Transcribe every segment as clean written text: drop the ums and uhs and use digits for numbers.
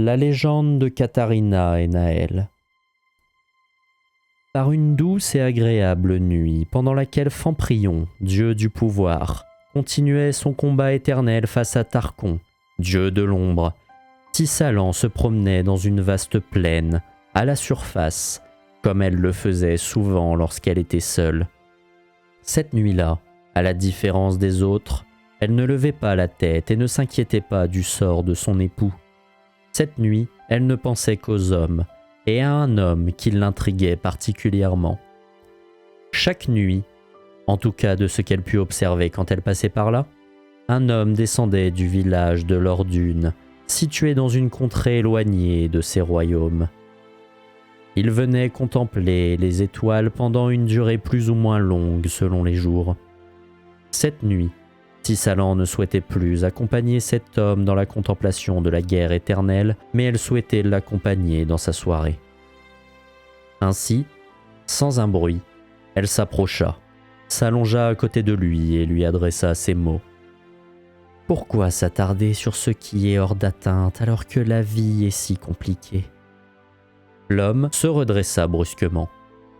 La légende de Katharina et Naël. Par une douce et agréable nuit, pendant laquelle Famprion, dieu du pouvoir, continuait son combat éternel face à Tarcon, dieu de l'ombre, Tissalan se promenait dans une vaste plaine, à la surface, comme elle le faisait souvent lorsqu'elle était seule. Cette nuit-là, à la différence des autres, elle ne levait pas la tête et ne s'inquiétait pas du sort de son époux. Cette nuit, elle ne pensait qu'aux hommes, et à un homme qui l'intriguait particulièrement. Chaque nuit, en tout cas de ce qu'elle put observer quand elle passait par là, un homme descendait du village de Lordune, situé dans une contrée éloignée de ses royaumes. Il venait contempler les étoiles pendant une durée plus ou moins longue selon les jours. Cette nuit, Tissalan ne souhaitait plus accompagner cet homme dans la contemplation de la guerre éternelle, mais elle souhaitait l'accompagner dans sa soirée. Ainsi, sans un bruit, elle s'approcha, s'allongea à côté de lui et lui adressa ces mots. « Pourquoi s'attarder sur ce qui est hors d'atteinte alors que la vie est si compliquée ?» L'homme se redressa brusquement,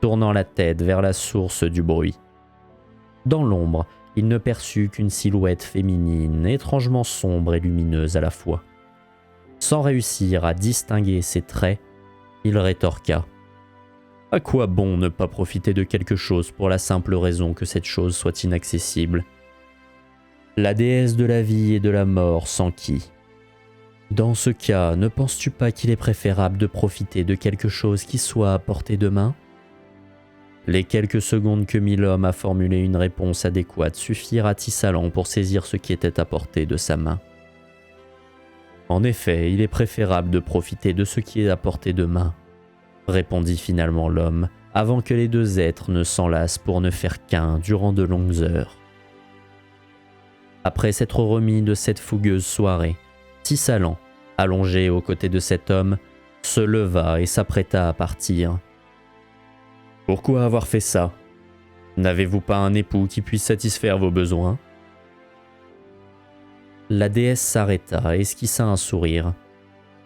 tournant la tête vers la source du bruit. Dans l'ombre, il ne perçut qu'une silhouette féminine, étrangement sombre et lumineuse à la fois. Sans réussir à distinguer ses traits, il rétorqua. « À quoi bon ne pas profiter de quelque chose pour la simple raison que cette chose soit inaccessible ? La déesse de la vie et de la mort s'enquit. Dans ce cas, ne penses-tu pas qu'il est préférable de profiter de quelque chose qui soit à portée de main ? » Les quelques secondes que mit l'homme à formuler une réponse adéquate suffirent à Tissalan pour saisir ce qui était à portée de sa main. En effet, il est préférable de profiter de ce qui est à portée de main, répondit finalement l'homme, avant que les deux êtres ne s'enlacent pour ne faire qu'un durant de longues heures. Après s'être remis de cette fougueuse soirée, Tissalan, allongé aux côtés de cet homme, se leva et s'apprêta à partir. « Pourquoi avoir fait ça ? N'avez-vous pas un époux qui puisse satisfaire vos besoins ?» La déesse s'arrêta et esquissa un sourire.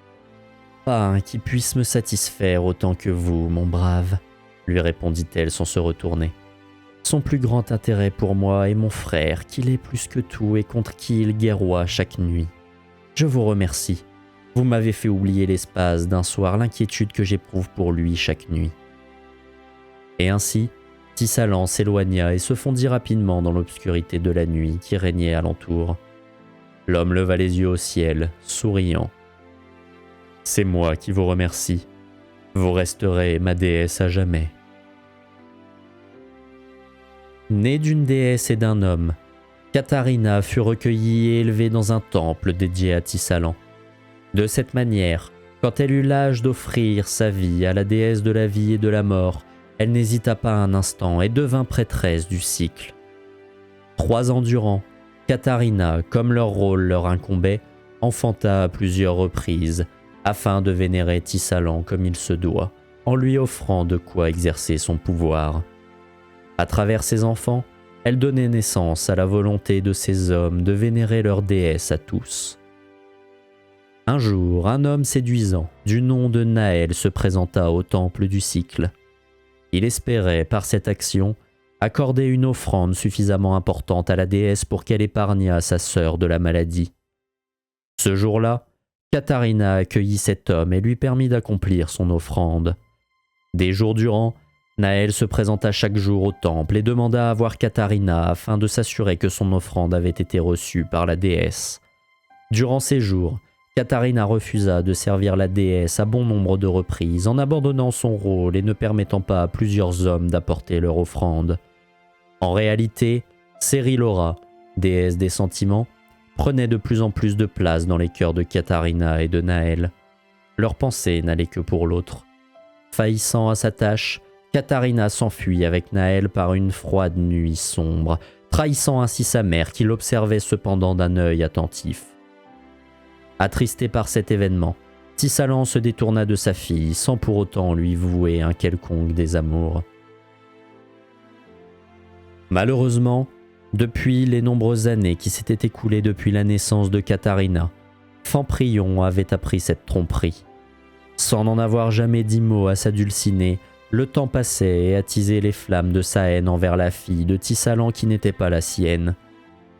« Pas un qui puisse me satisfaire autant que vous, mon brave, » lui répondit-elle sans se retourner. « Son plus grand intérêt pour moi est mon frère, qu'il est plus que tout et contre qui il guerroie chaque nuit. Je vous remercie. Vous m'avez fait oublier l'espace d'un soir l'inquiétude que j'éprouve pour lui chaque nuit. » Et ainsi, Tissalan s'éloigna et se fondit rapidement dans l'obscurité de la nuit qui régnait alentour. L'homme leva les yeux au ciel, souriant. « C'est moi qui vous remercie. Vous resterez ma déesse à jamais. » Née d'une déesse et d'un homme, Katharina fut recueillie et élevée dans un temple dédié à Tissalan. De cette manière, quand elle eut l'âge d'offrir sa vie à la déesse de la vie et de la mort, elle n'hésita pas un instant et devint prêtresse du cycle. 3 ans durant, Katharina, comme leur rôle leur incombait, enfanta à plusieurs reprises, afin de vénérer Tissalan comme il se doit, en lui offrant de quoi exercer son pouvoir. À travers ses enfants, elle donnait naissance à la volonté de ces hommes de vénérer leur déesse à tous. Un jour, un homme séduisant, du nom de Naël, se présenta au temple du cycle. Il espérait, par cette action, accorder une offrande suffisamment importante à la déesse pour qu'elle épargnât sa sœur de la maladie. Ce jour-là, Katharina accueillit cet homme et lui permit d'accomplir son offrande. Des jours durant, Naël se présenta chaque jour au temple et demanda à voir Katharina afin de s'assurer que son offrande avait été reçue par la déesse. Durant ces jours, Katharina refusa de servir la déesse à bon nombre de reprises en abandonnant son rôle et ne permettant pas à plusieurs hommes d'apporter leur offrande. En réalité, Serilora, déesse des sentiments, prenait de plus en plus de place dans les cœurs de Katharina et de Naël. Leurs pensées n'allaient que pour l'autre. Faillissant à sa tâche, Katharina s'enfuit avec Naël par une froide nuit sombre, trahissant ainsi sa mère qui l'observait cependant d'un œil attentif. Attristé par cet événement, Tissalan se détourna de sa fille sans pour autant lui vouer un quelconque désamour. Malheureusement, depuis les nombreuses années qui s'étaient écoulées depuis la naissance de Katharina, Famprion avait appris cette tromperie. Sans n'en avoir jamais dit mot à sa dulcinée, le temps passait et attisait les flammes de sa haine envers la fille de Tissalan qui n'était pas la sienne.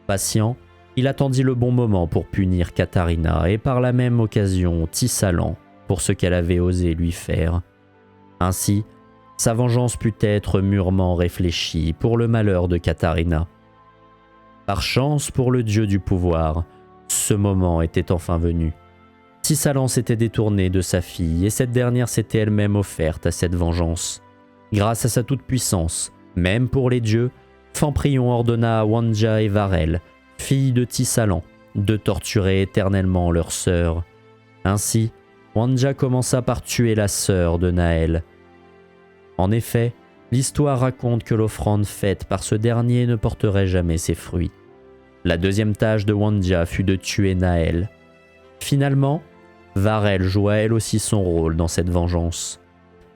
Patient, il attendit le bon moment pour punir Katharina et par la même occasion Tissalan pour ce qu'elle avait osé lui faire. Ainsi, sa vengeance put être mûrement réfléchie pour le malheur de Katharina. Par chance pour le dieu du pouvoir, ce moment était enfin venu. Tissalan s'était détourné de sa fille et cette dernière s'était elle-même offerte à cette vengeance. Grâce à sa toute-puissance, même pour les dieux, Famprion ordonna à Wandja et Varel, filles de Tissalan, de torturer éternellement leur sœur. Ainsi, Wandja commença par tuer la sœur de Naël. En effet, l'histoire raconte que l'offrande faite par ce dernier ne porterait jamais ses fruits. La deuxième tâche de Wandja fut de tuer Naël. Finalement, Varel joua elle aussi son rôle dans cette vengeance.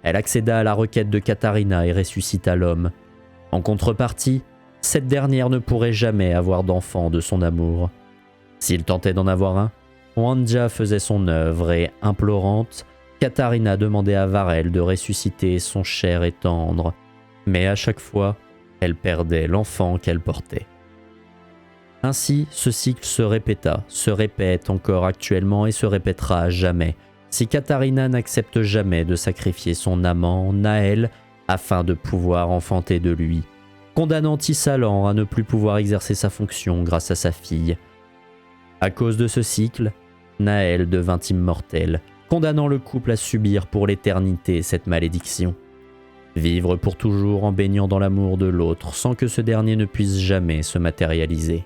Elle accéda à la requête de Katharina et ressuscita l'homme. En contrepartie, cette dernière ne pourrait jamais avoir d'enfant de son amour. S'il tentait d'en avoir un, Wandja faisait son œuvre et, implorante, Katharina demandait à Varel de ressusciter son cher et tendre, mais à chaque fois, elle perdait l'enfant qu'elle portait. Ainsi, ce cycle se répéta, se répète encore actuellement et se répétera à jamais, si Katharina n'accepte jamais de sacrifier son amant, Naël, afin de pouvoir enfanter de lui, condamnant Tissalan à ne plus pouvoir exercer sa fonction grâce à sa fille. À cause de ce cycle, Naël devint immortel, condamnant le couple à subir pour l'éternité cette malédiction. Vivre pour toujours en baignant dans l'amour de l'autre sans que ce dernier ne puisse jamais se matérialiser.